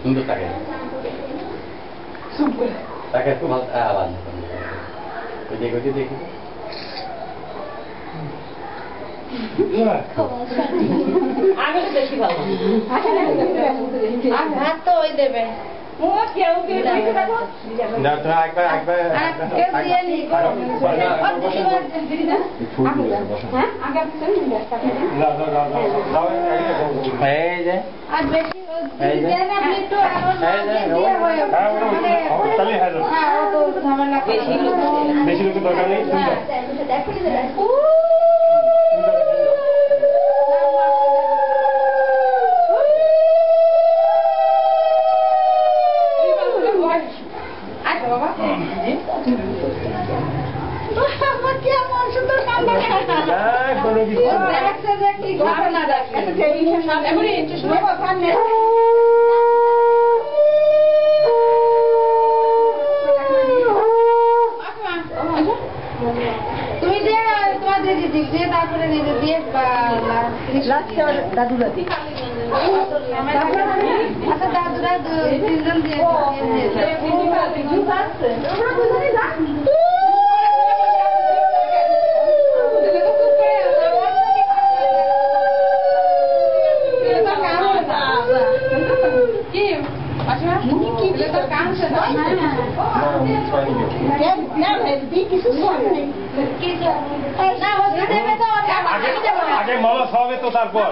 সুন্দর থাকে তাকে খুব ভালো আওয়াজ দেখি দেখি আগে বেশি ভালো ভাত তো ওই দেবে বেশি লোকের দরকার নেই তুমি যে তোমার দিদি দিয়ে তারপরে নিজে দিয়ে দাদুরা দিই আচ্ছা দাদুরা তিনজন দিয়ে আগে মামা খাওয়াবে তো তারপর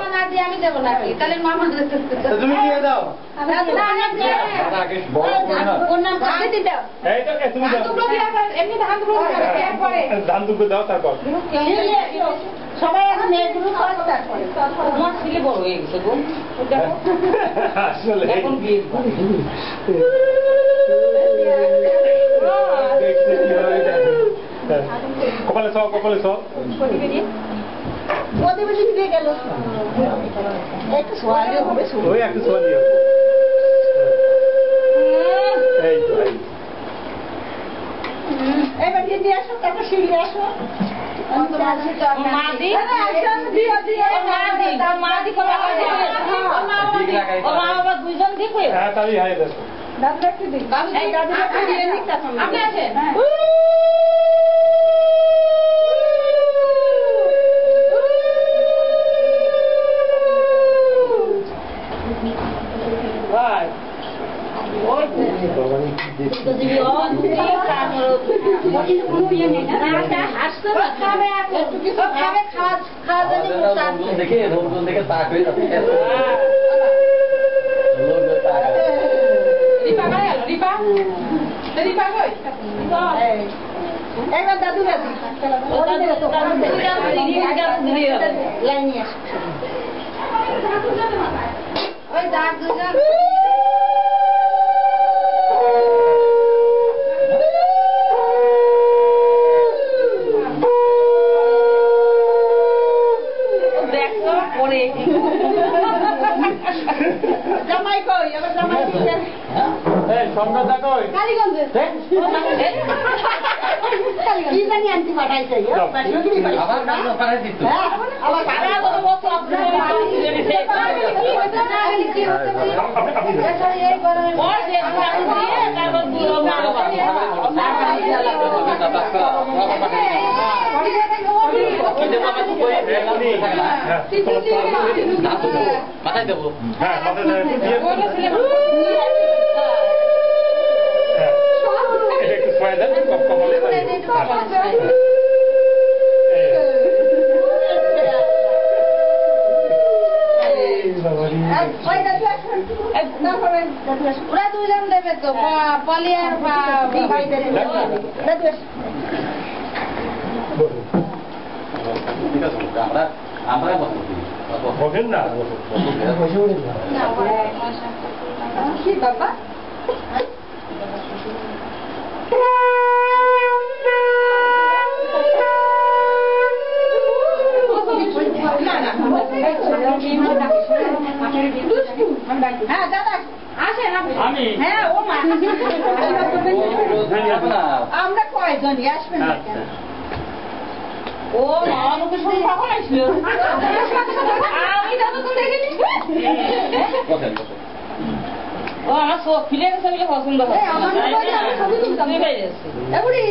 আমি দেবো নাকি তাহলে মামা তুমি দিয়ে দাও ধান দুটো দাও তারপর সবাই এখন তোমার ছেলে বড় হয়ে গেছে গো আসলে এখন বিয়ে কপালে সব কপালে সব ওই একটা সোয়া দিও এই তো এবার দিদি আসো তারপর সিঁড়ি আসো দুইজন দিবে হ্যাঁ তাই হাই দেখো দাদু একটু দিন আপনি আছেন দেখে দেখে তাক হয়ে যাচ্ছে একবার দাদু ওই দাদু জামাই কই আবার জামাই দিছেন এই সম্রাদা কই কালীগঞ্জে কি জানি আনতে পাঠাইছে আবার নাম পাঠাই দিত আবার ভাড়া কত বছর আপনি কি হইছে না কি হইছে এই গরমে ওর যে আলু দিয়ে তারপর পুরো মারো মাথায় দেবো হ্যাঁ মাথায় একটু ছয় দেন কপালে ওরা দুইজন দেবে তো পলি আর ঠিক আছে আমরা আমরা বসেন না কি বাবা না না হ্যাঁ দাদা আসেন আমি হ্যাঁ ও মা আমরা কয়জনই আসবেন আচ্ছা ও মা আমাকে শুনে কখন আসলো আমি দাদা তো দেখিনি ও আমার সব ফিলে গেছে বলে পছন্দ হয় আমার মোবাইলে আমি ছবি তুলতাম তুই বাইরে আছিস এগুলি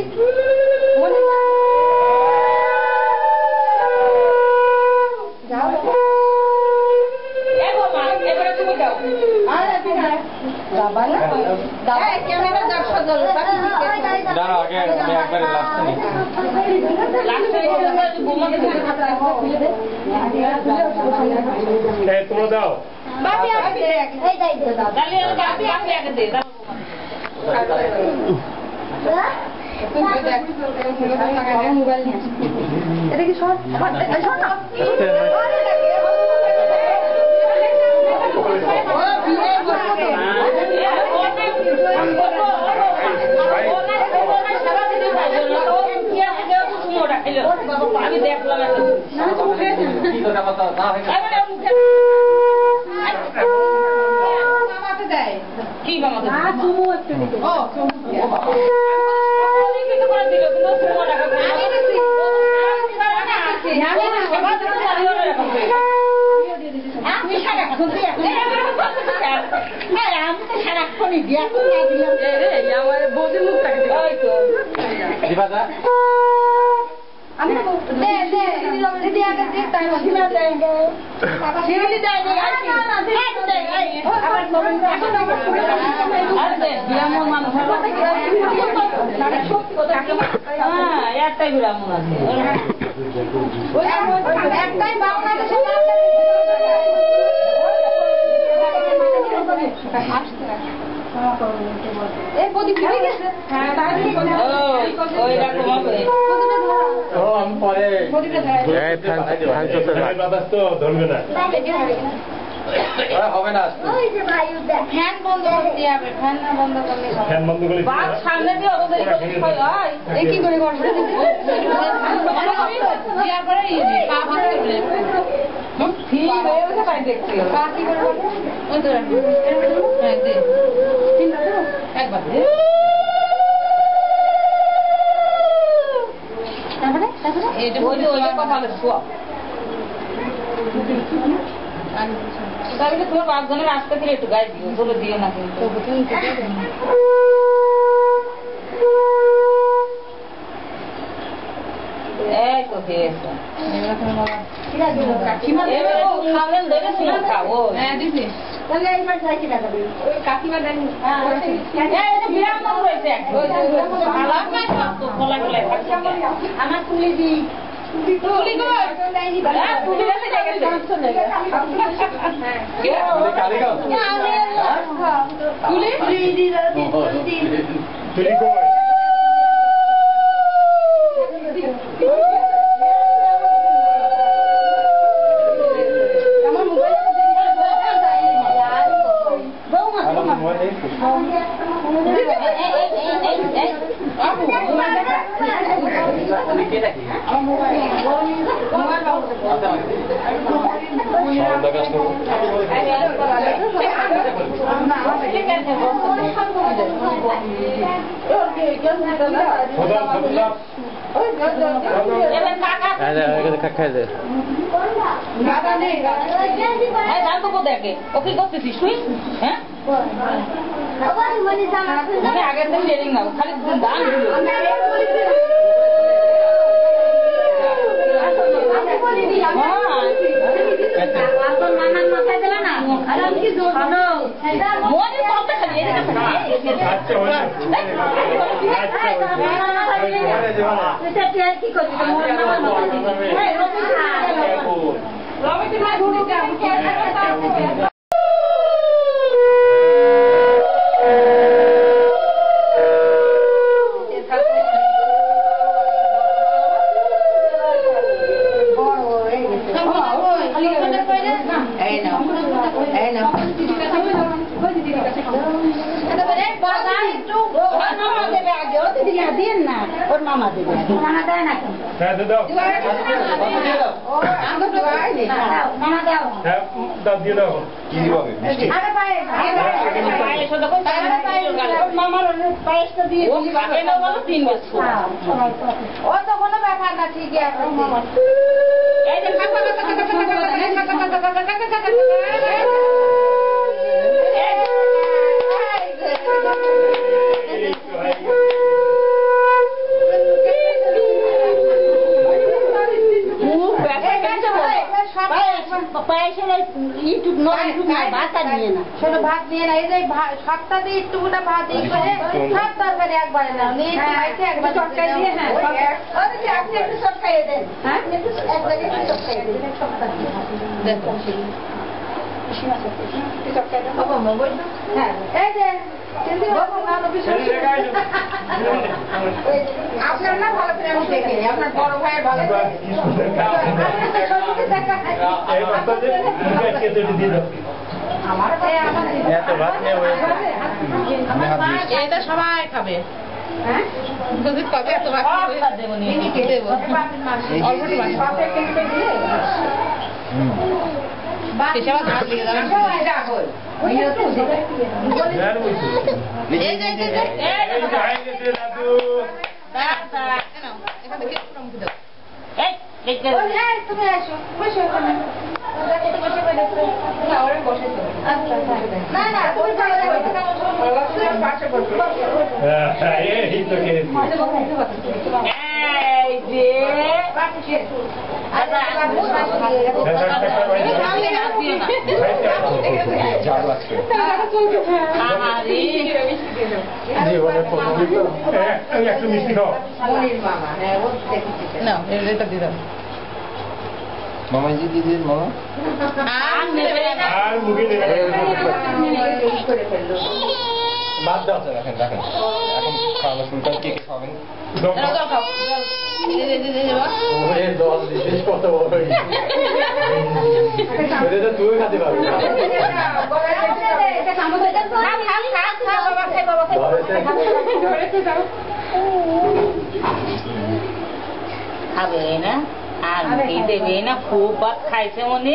যাও এগো মা এবারে তুমি দাও আরে বিনা দাবা না দাবা ক্যামেরা দর্শক দল দাঁড়াও আগে আমি একবারে লাস্টে নিই লাস্টে ঘুমাতে এই তোমরা দাও বাপি আগে দে এই দাই দে দাও তাহলে বাপি আগে দে দাও মোবাইল নিয়ে এটা কি শর্ট শর্ট না আমি দেখলাম কি বামাতে আমি সারাক্ষণ সারাক্ষণই দিয়া আমার বৌদির মুখ থাকে আমি একটাই ব্রাহ্মণ আছে একটাই বাংলাদেশে এই প্রদীপ ঠিক আছে হ্যাঁ ওই রকম হবে ও আমি পরে তো ধরবে না হবে না ফ্যান বন্ধ করতে হবে ফ্যান না বন্ধ করলে ফ্যান বন্ধ করে বাস সামনে দিয়ে ওদের হয় এই কি করে করবে জিয়ার পরে পা ভাত করবে ঠিক হয়ে গেছে পাই দেখতে পা কি করে ওই তো হ্যাঁ দে একবার দে তারপরে এটা বলি ওই কথা বলে শোয়া তাহলে তোমার বাপজনের রাস্তা থেকে একটু গায়ে দিও বলে দিও না কিন্তু এই তো খেয়েছে খাবেন ধরেছিল খাবো হ্যাঁ দিদি তাহলে এইবার যাই কি টাকা দিবি ওই কাকিমা দেন বিরাম রয়েছে আমার তুলি দিই তুলি দেখে ওকে করতেছিস তুই হ্যাঁ আগের দিন ট্রেনিং নাও খালি দান নানার মাথায় দিলে না মনে করতে খালি কি করবি ওর মামা দেবে মামা দেয় না হ্যাঁ দাও দিয়ে দাও কি দিব মিষ্টি মামার পায়েসটা দিয়ে তিন বছর ও তো কোনো ব্যাপার না ঠিকই আছে এই যে শোনো ভাত নিয়ে না এই যে সপ্তাহ দিয়ে একটুকুটা ভাত এই করে সব তরকারি একবারে নাও নিয়ে একবার চটকাই দিয়ে আপনি একটু চটকাইয়ে দেন হ্যাঁ একটু এক জায়গায় একটু চটকাইয়ে দেন সপ্তাহ দেখো আপনার না ভালো করে আমি দেখে আপনার বড় ভাইয়ের ভালো এটা সবাই খাবে যদি কবে এত দেবো তুমি আসো বসো না না তুমি একটু মিষ্টি খাও না এটা দিয়ে দাও মামাজি দিদির মামা আর মুখে দেবে বাদ দাও রাখেন রাখেন এখন খাওয়া শুরু কে খাবেন কত বড় তুই খাতে পারবি খাবে না আর মুখে দেবে না খুব ভাত খাইছে মনে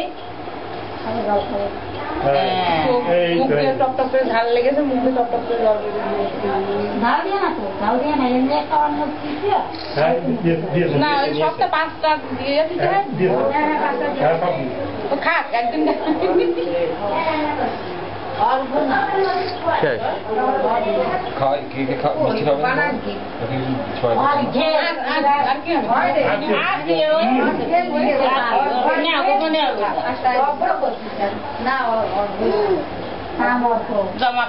টপ টপ করে ঝাল লেগেছে মুখে টপ টপ করে জল না ওই সবটা 5টা দিয়ে খাক একদিন খাই কে কে খা মিষ্টি খাবেন জমা